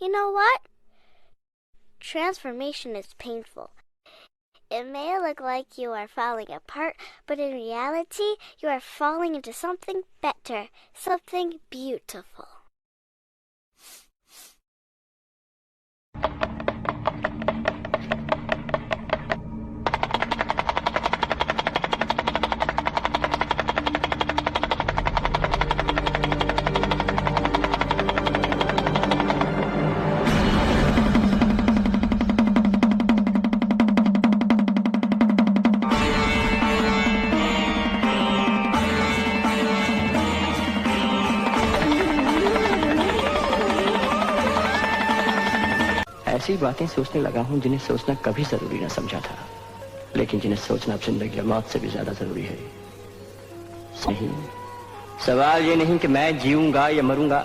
You know what? Transformation is painful. It may look like you are falling apart, but in reality, you are falling into something better, something beautiful. ऐसी बातें सोचने लगा हूं जिन्हें सोचना कभी जरूरी न समझा था, लेकिन जिन्हें सोचना अब जिंदगी और मौत से भी ज्यादा जरूरी है। नहीं, सवाल ये नहीं कि मैं जीऊंगा या मरूंगा,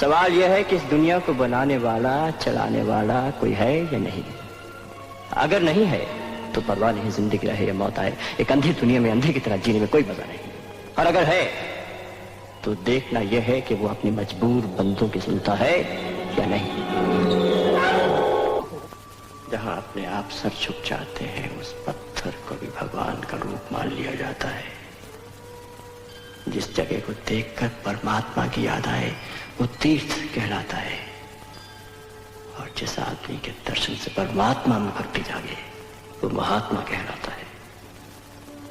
सवाल यह है कि इस दुनिया को बनाने वाला, चलाने वाला कोई है या नहीं। अगर नहीं है तो परवाह नहीं, जिंदगी रहे या मौत आए, एक अंधी दुनिया में अंधे की तरह जीने में कोई मजा नहीं। और अगर है तो देखना यह है कि वो अपनी मजबूर बंदों की सुनता है या नहीं। जहां अपने आप सर झुक जाते हैं, उस पत्थर को भी भगवान का रूप मान लिया जाता है। जिस जगह को देखकर परमात्मा की याद आए, वो तीर्थ कहलाता है। और जिस आदमी के दर्शन से परमात्मा में भक्ति जागे, वो महात्मा कहलाता है।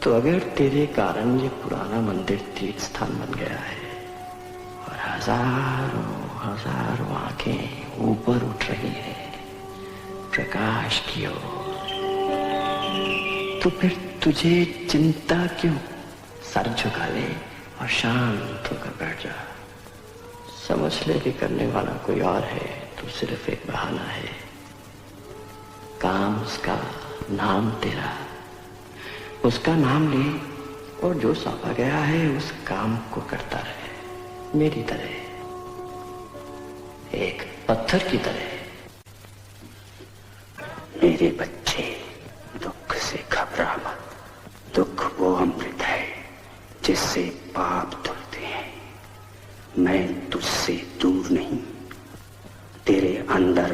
तो अगर तेरे कारण ये पुराना मंदिर तीर्थ स्थान बन गया है और हजारों हजारों आंखें ऊपर उठ रही हैं प्रकाश की ओर, तो फिर तुझे चिंता क्यों? सर झुका ले और शांत होकर बैठ जा। समझ ले कि करने वाला कोई और है, तो सिर्फ एक बहाना है। काम उसका, नाम तेरा। उसका नाम ले और जो सौंपा गया है उस काम को करता रहे, मेरी तरह, एक पत्थर की तरह। मेरे बच्चे, दुख से घबरा मत। दुख वो अमृत है जिससे पाप धुलते हैं। मैं तुझसे दूर नहीं, तेरे अंदर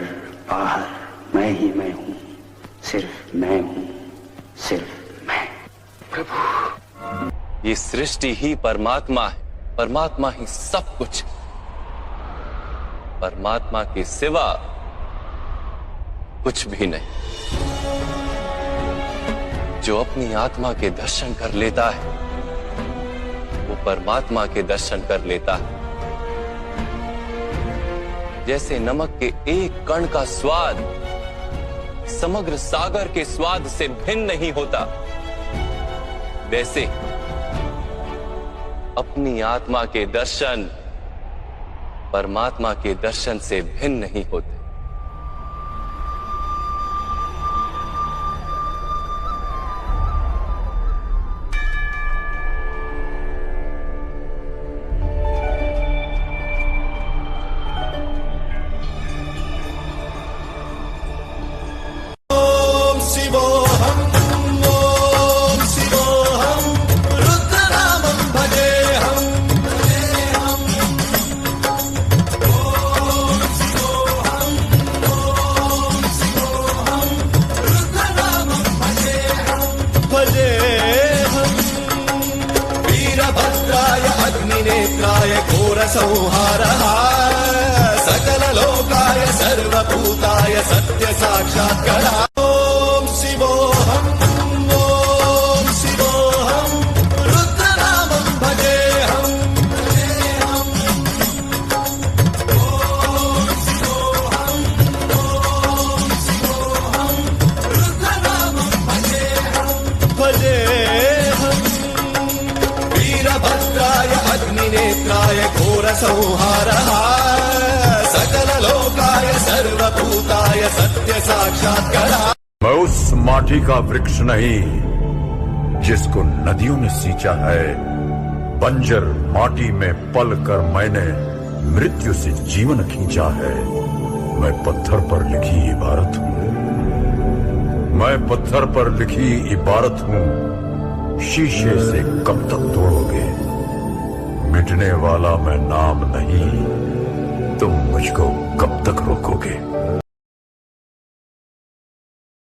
बाहर मैं ही मैं हूं, सिर्फ मैं हूं, सिर्फ मैं। प्रभु, ये सृष्टि ही परमात्मा है, परमात्मा ही सब कुछ। परमात्मा के सिवा कुछ भी नहीं। जो अपनी आत्मा के दर्शन कर लेता है, वो परमात्मा के दर्शन कर लेता है। जैसे नमक के एक कण का स्वाद समग्र सागर के स्वाद से भिन्न नहीं होता, वैसे अपनी आत्मा के दर्शन परमात्मा के दर्शन से भिन्न नहीं होते। संहारः सकल लोकाय सर्वभूताय सत्य साक्षात्कारः। ओम शिवोऽहम्, ओम शिवोऽहम्, रुद्रनामं भजेऽहम्, ओम शिवोऽहम्, ओम शिवोऽहम्, रुद्रनामं भजेऽहम्, वीरभद्राय अग्निनेत्राय संहारः सकल लोकाय सर्वभूताय सत्य साक्षात्कारः। मैं उस माटी का वृक्ष नहीं जिसको नदियों ने सींचा है। बंजर माटी में पल कर मैंने मृत्यु से जीवन खींचा है। मैं पत्थर पर लिखी इबारत हूँ, मैं पत्थर पर लिखी इबारत हूँ। शीशे से कब तक तोड़ोगे? मिटने वाला मैं नाम नहीं, तुम मुझको कब तक रोकोगे?